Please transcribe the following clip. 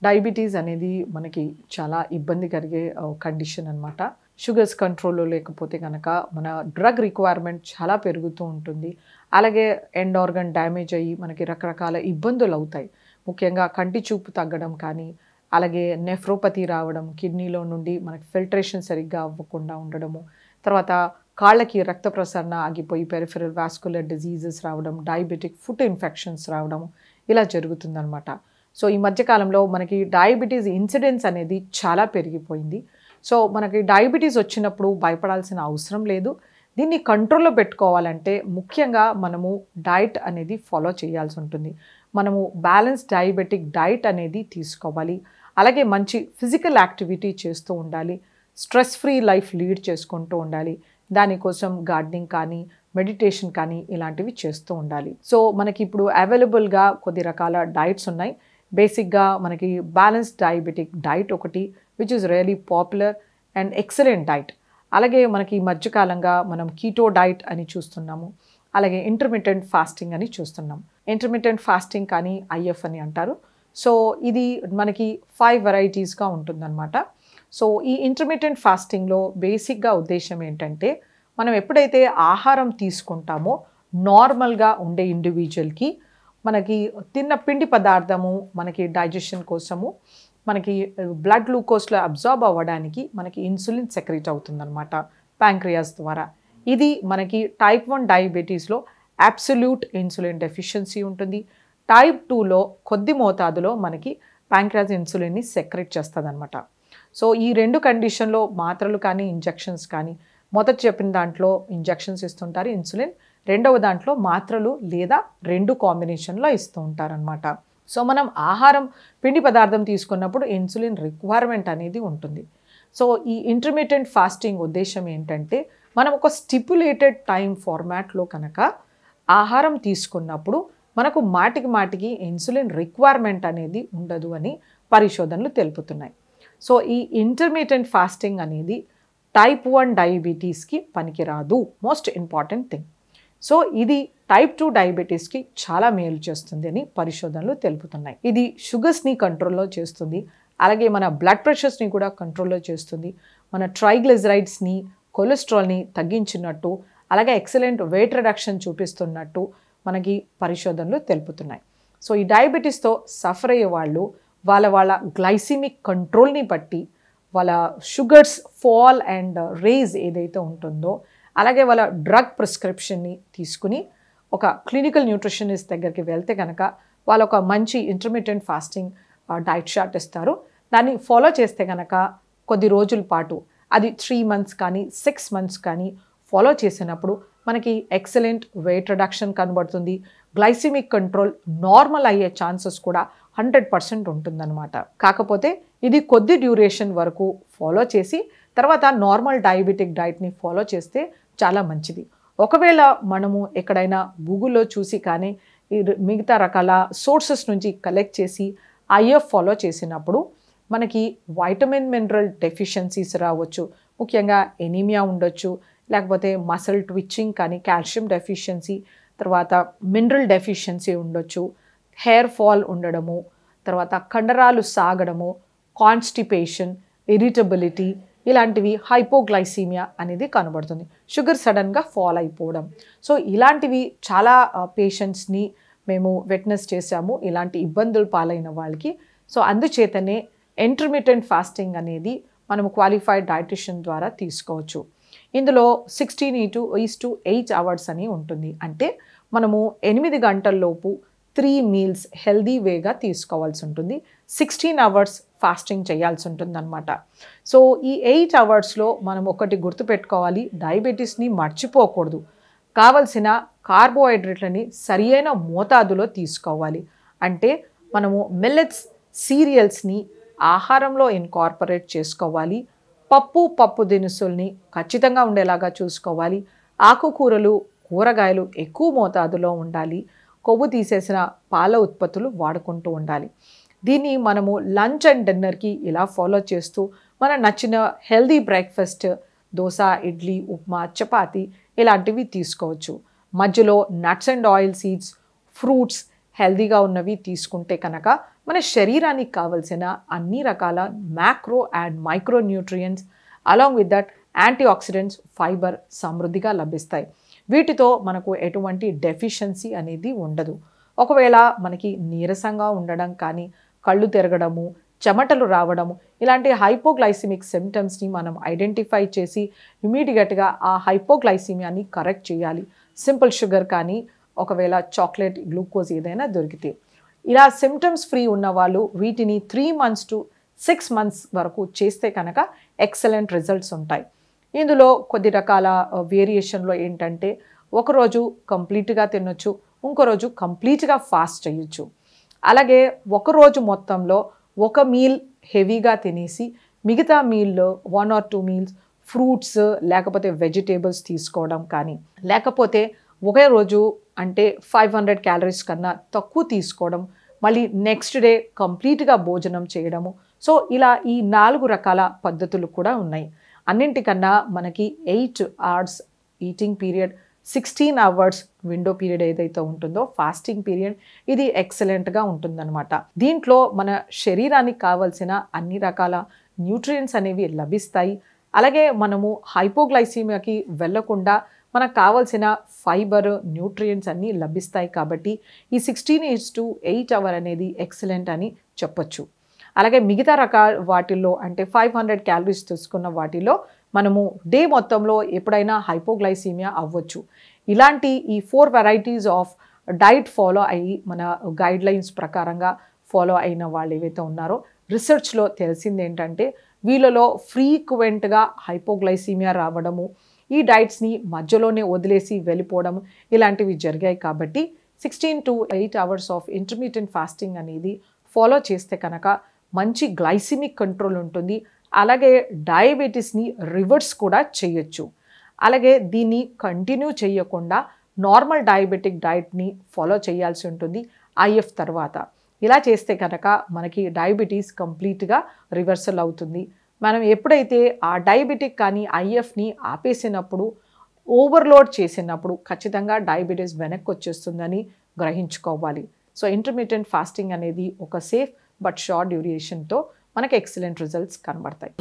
Diabetes అనేది మనకి చాలా ఇబ్బంది కలిగే కండిషన్ అనమాట. షుగర్స్ కంట్రోల్లో లేకపోతే కనుక మన డ్రగ్ రిక్వైర్మెంట్ చాలా పెరుగుతూ ఉంటుంది. అలాగే ఎండ్ ఆర్గన్ డ్యామేజ్ అయ్యి మనకి రకరకాల ఇబ్బందులు అవుతాయి. ముఖ్యంగా కంటి చూపు తగ్గడం కానీ, అలాగే నెఫ్రోపతి రావడం, కిడ్నీలో నుండి మనకి ఫిల్టరేషన్ సరిగ్గా అవ్వకుండా ఉండడము, తర్వాత కాళ్ళకి రక్త ప్రసరణ ఆగిపోయి పెరిఫెరల్ వాస్కులర్ డిజీజెస్ రావడం, డయాబెటిక్ ఫుట్ ఇన్ఫెక్షన్స్ రావడం ఇలా జరుగుతుందన్నమాట. సో ఈ మధ్యకాలంలో మనకి డయాబెటీస్ ఇన్సిడెన్స్ అనేది చాలా పెరిగిపోయింది. సో మనకి డయాబెటీస్ వచ్చినప్పుడు భయపడాల్సిన అవసరం లేదు. దీన్ని కంట్రోల్లో పెట్టుకోవాలంటే ముఖ్యంగా మనము డైట్ అనేది ఫాలో చేయాల్సి ఉంటుంది. మనము బ్యాలెన్స్ డయాబెటిక్ డైట్ అనేది తీసుకోవాలి. అలాగే మంచి ఫిజికల్ యాక్టివిటీ చేస్తూ ఉండాలి. స్ట్రెస్ ఫ్రీ లైఫ్ లీడ్ చేసుకుంటూ ఉండాలి. దానికోసం గార్డెనింగ్ కానీ, మెడిటేషన్ కానీ ఇలాంటివి చేస్తూ ఉండాలి. సో మనకి ఇప్పుడు అవైలబుల్గా కొద్ది రకాల డైట్స్ ఉన్నాయి. బేసిక్గా మనకి బ్యాలెన్స్ డయాబెటిక్ డైట్ ఒకటి, which is really popular and excellent diet. అలాగే మనకి ఈ మధ్యకాలంగా మనం కీటో డైట్ అని చూస్తున్నాము. అలాగే ఇంటర్మిటెంట్ ఫాస్టింగ్ అని చూస్తున్నాం. ఇంటర్మిటెంట్ ఫాస్టింగ్ కానీ ఐఎఫ్ అని అంటారు. సో ఇది మనకి 5 వెరైటీస్గా ఉంటుందన్నమాట. సో ఈ ఇంటర్మిటెంట్ ఫాస్టింగ్లో బేసిక్గా ఉద్దేశం ఏంటంటే, మనం ఎప్పుడైతే ఆహారం తీసుకుంటామో నార్మల్గా ఉండే ఇండివిజువల్కి మనకి తిన్న పిండి పదార్థము మనకి డైజెషన్ కోసము, మనకి బ్లడ్ గ్లూకోజ్లో అబ్జార్బ్ అవ్వడానికి మనకి ఇన్సులిన్ సెక్రెట్ అవుతుందన్నమాట ప్యాంక్రియాస్ ద్వారా. ఇది మనకి టైప్ 1 డయాబెటీస్లో అబ్సల్యూట్ ఇన్సులిన్ డెఫిషియన్సీ ఉంటుంది. టైప్ 2లో కొద్ది మోతాదులో మనకి ప్యాంక్రియాస్ ఇన్సులిన్ని సెక్రెట్ చేస్తుంది అనమాట. సో ఈ 2 కండిషన్లో మాత్రలు కానీ ఇంజెక్షన్స్ కానీ, మొదట చెప్పిన దాంట్లో ఇంజెక్షన్స్ ఇస్తుంటారు ఇన్సులిన్, రెండవ దాంట్లో మాత్రలు లేదా 2 కాంబినేషన్లో ఇస్తూ ఉంటారనమాట. సో మనం ఆహారం పిండి పదార్థం తీసుకున్నప్పుడు ఇన్సులిన్ రిక్వైర్మెంట్ అనేది ఉంటుంది. సో ఈ ఇంటర్మిటెంట్ ఫాస్టింగ్ ఉద్దేశం ఏంటంటే, మనం ఒక స్టిపులేటెడ్ టైం ఫార్మాట్లో కనుక ఆహారం తీసుకున్నప్పుడు మనకు మాటికి ఇన్సులిన్ రిక్వైర్మెంట్ అనేది ఉండదు అని పరిశోధనలు తెలుపుతున్నాయి. సో ఈ ఇంటర్మిటెంట్ ఫాస్టింగ్ అనేది టైప్ 1 డయాబెటీస్కి పనికిరాదు, మోస్ట్ ఇంపార్టెంట్ థింగ్. సో ఇది టైప్ 2 డయాబెటీస్కి చాలా మేలు చేస్తుంది అని పరిశోధనలు తెలుపుతున్నాయి. ఇది షుగర్స్ని కంట్రోల్లో చేస్తుంది. అలాగే మన బ్లడ్ ప్రెషర్స్ని కూడా కంట్రోల్లో చేస్తుంది. మన ట్రైగ్లిజరైడ్స్ని, కొలెస్ట్రాల్ని తగ్గించినట్టు, అలాగే ఎక్సలెంట్ వెయిట్ రిడక్షన్ చూపిస్తున్నట్టు మనకి పరిశోధనలు తెలుపుతున్నాయి. సో ఈ డయాబెటీస్తో సఫర్ అయ్యే వాళ్ళు వాళ్ళ గ్లైసిమిక్ కంట్రోల్ని బట్టి, వాళ్ళ షుగర్స్ ఫాల్ అండ్ రేజ్ ఏదైతే ఉంటుందో, అలాగే వాళ్ళ డ్రగ్ ప్రిస్క్రిప్షన్ని తీసుకుని ఒక క్లినికల్ న్యూట్రిషనిస్ట్ దగ్గరికి వెళ్తే కనుక వాళ్ళు ఒక మంచి ఇంటర్మిటెంట్ ఫాస్టింగ్ డైట్ చార్ట్ ఇస్తారు. దాన్ని ఫాలో చేస్తే కనుక కొద్ది రోజుల పాటు, అది 3 మంత్స్ కానీ 6 మంత్స్ కానీ ఫాలో చేసినప్పుడు మనకి ఎక్సలెంట్ వెయిట్ రిడక్షన్ కనబడుతుంది. గ్లైసిమిక్ కంట్రోల్ నార్మల్ అయ్యే ఛాన్సెస్ కూడా 100% ఉంటుందన్నమాట. కాకపోతే ఇది కొద్ది డ్యూరేషన్ వరకు ఫాలో చేసి తర్వాత నార్మల్ డయాబెటిక్ డైట్ని ఫాలో చేస్తే చాలా మంచిది. ఒకవేళ మనము ఎక్కడైనా గూగుల్లో చూసి కానీ మిగతా రకాల సోర్సెస్ నుంచి కలెక్ట్ చేసి ఐఎఫ్ ఫాలో చేసినప్పుడు మనకి వైటమిన్ మినరల్ డెఫిషియన్సీస్ రావచ్చు. ముఖ్యంగా ఎనీమియా ఉండొచ్చు, లేకపోతే మసిల్ ట్విచ్చింగ్ కానీ, కాల్షియం డెఫిషియన్సీ, తర్వాత మినరల్ డెఫిషియన్సీ ఉండొచ్చు, హెయిర్ ఫాల్ ఉండడము, తర్వాత కండరాలు సాగడము, కాన్స్టిపేషన్, ఇరిటబిలిటీ ఇలాంటివి, హైపోగ్లైసీమియా అనేది కనబడుతుంది. షుగర్ సడన్గా ఫాల్ అయిపోవడం. సో ఇలాంటివి చాలా పేషెంట్స్ని మేము విట్నెస్ చేశాము, ఇలాంటి ఇబ్బందులు పాలైన వాళ్ళకి. సో అందుచేతనే ఇంటర్మిటెంట్ ఫాస్టింగ్ అనేది మనము క్వాలిఫైడ్ డైటిషియన్ ద్వారా తీసుకోవచ్చు. ఇందులో 16:8 అవర్స్ అని ఉంటుంది. అంటే మనము 8 గంటల్లోపు 3 మీల్స్ హెల్దీ వేగా తీసుకోవాల్సి ఉంటుంది. 16 అవర్స్ ఫాస్టింగ్ చేయాల్సి ఉంటుంది అనమాట. సో ఈ 8 అవర్స్లో మనం ఒకటి గుర్తుపెట్టుకోవాలి, డయాబెటీస్ని మర్చిపోకూడదు. కావలసిన కార్బోహైడ్రేట్లని సరియైన మోతాదులో తీసుకోవాలి. అంటే మనము మిల్లెట్స్, సీరియల్స్ని ఆహారంలో ఇన్కార్పొరేట్ చేసుకోవాలి. పప్పు దినుసుల్ని ఖచ్చితంగా ఉండేలాగా చూసుకోవాలి. ఆకుకూరలు, కూరగాయలు ఎక్కువ మోతాదులో ఉండాలి. కొవ్వు తీసేసిన పాల ఉత్పత్తులు వాడుకుంటూ ఉండాలి. దీన్ని మనము లంచ్ అండ్ డిన్నర్కి ఇలా ఫాలో చేస్తూ మన నచ్చిన హెల్దీ బ్రేక్ఫాస్ట్ దోస, ఇడ్లీ, ఉప్మా, చపాతి ఇలాంటివి తీసుకోవచ్చు. మధ్యలో nuts and oil seeds, fruits హెల్దీగా ఉన్నవి తీసుకుంటే కనుక మన శరీరానికి కావలసిన అన్ని రకాల macro and micro nutrients along with that antioxidants, fibre సమృద్ధిగా లభిస్తాయి. వీటితో మనకు ఎటువంటి డెఫిషియన్సీ అనేది ఉండదు. ఒకవేళ మనకి నీరసంగా ఉండడం కానీ, కళ్ళు తిరగడము, చెమటలు రావడము, ఇలాంటి హైపోగ్లైసిమిక్ సిమ్టమ్స్ని మనం ఐడెంటిఫై చేసి ఇమీడియట్గా ఆ హైపోగ్లైసిమియాని కరెక్ట్ చేయాలి. సింపుల్ షుగర్ కానీ, ఒకవేళ చాక్లెట్, గ్లూకోజ్ ఏదైనా దొరికితే. ఇలా సిమ్టమ్స్ ఫ్రీ ఉన్న వాళ్ళు వీటిని 3 months to 6 months వరకు చేస్తే కనుక ఎక్సలెంట్ రిజల్ట్స్ ఉంటాయి. ఇందులో కొద్ది రకాల వేరియేషన్లో ఏంటంటే, ఒకరోజు కంప్లీట్గా తినొచ్చు, ఇంకో రోజు కంప్లీట్గా ఫాస్ట్ చేయొచ్చు. అలాగే ఒకరోజు మొత్తంలో ఒక మీల్ హెవీగా తినేసి మిగతా మీల్లో 1 or 2 meals ఫ్రూట్స్ లేకపోతే వెజిటేబుల్స్ తీసుకోవడం కానీ, లేకపోతే ఒకే రోజు అంటే 500 calories కన్నా తక్కువ తీసుకోవడం, మళ్ళీ నెక్స్ట్ డే కంప్లీట్గా భోజనం చేయడము. సో ఇలా ఈ 4 రకాల పద్ధతులు కూడా ఉన్నాయి. అన్నింటికన్నా మనకి 8 hours eating period, 16 hours window period ఏదైతే ఉంటుందో ఫాస్టింగ్ పీరియడ్, ఇది ఎక్సలెంట్గా ఉంటుందన్నమాట. దీంట్లో మన శరీరానికి కావాల్సిన అన్ని రకాల న్యూట్రియంట్స్ అనేవి లభిస్తాయి. అలాగే మనము హైపోగ్లైసీమియాకి వెళ్లకుండా మనకు కావాల్సిన ఫైబర్, న్యూట్రియంట్స్ అన్నీ లభిస్తాయి. కాబట్టి ఈ 16:8 hour అనేది ఎక్సలెంట్ అని చెప్పొచ్చు. అలాగే మిగతా రకాల వాటిల్లో అంటే 500 calories తీసుకున్న వాటిలో మనము డే మొత్తంలో ఎప్పుడైనా హైపోగ్లైసీమియా అవ్వచ్చు. ఇలాంటి ఈ 4 varieties ఆఫ్ డైట్ ఫాలో అయ్యి మన గైడ్లైన్స్ ప్రకారంగా ఫాలో అయిన వాళ్ళు ఏవైతే ఉన్నారో రీసెర్చ్లో తెలిసింది ఏంటంటే, వీళ్ళలో ఫ్రీక్వెంట్గా హైపోగ్లైసీమియా రావడము, ఈ డైట్స్ని మధ్యలోనే వదిలేసి వెళ్ళిపోవడం ఇలాంటివి జరిగాయి. కాబట్టి 16 to 8 hours of intermediate fasting అనేది ఫాలో చేస్తే కనుక మంచి గ్లైసిమిక్ కంట్రోల్ ఉంటుంది. అలాగే డయాబెటీస్ని రివర్స్ కూడా చేయొచ్చు. అలాగే దీన్ని కంటిన్యూ చేయకుండా నార్మల్ డయాబెటిక్ డైట్ని ఫాలో చేయాల్సి ఉంటుంది ఐఎఫ్ తర్వాత. ఇలా చేస్తే కనుక మనకి డయాబెటీస్ కంప్లీట్గా రివర్సల్ అవుతుంది. మనం ఎప్పుడైతే ఆ డయాబెటిక్ కానీ ఐఎఫ్ని ఆపేసినప్పుడు, ఓవర్లోడ్ చేసినప్పుడు ఖచ్చితంగా డయాబెటీస్ వెనక్కి వచ్చేస్తుందని గ్రహించుకోవాలి. సో ఇంటర్మీడియట్ ఫాస్టింగ్ అనేది ఒక సేఫ్ బట్ షార్ట్ డ్యూరేషన్తో మనకి ఎక్సలెంట్ రిజల్ట్స్ కనబడతాయి.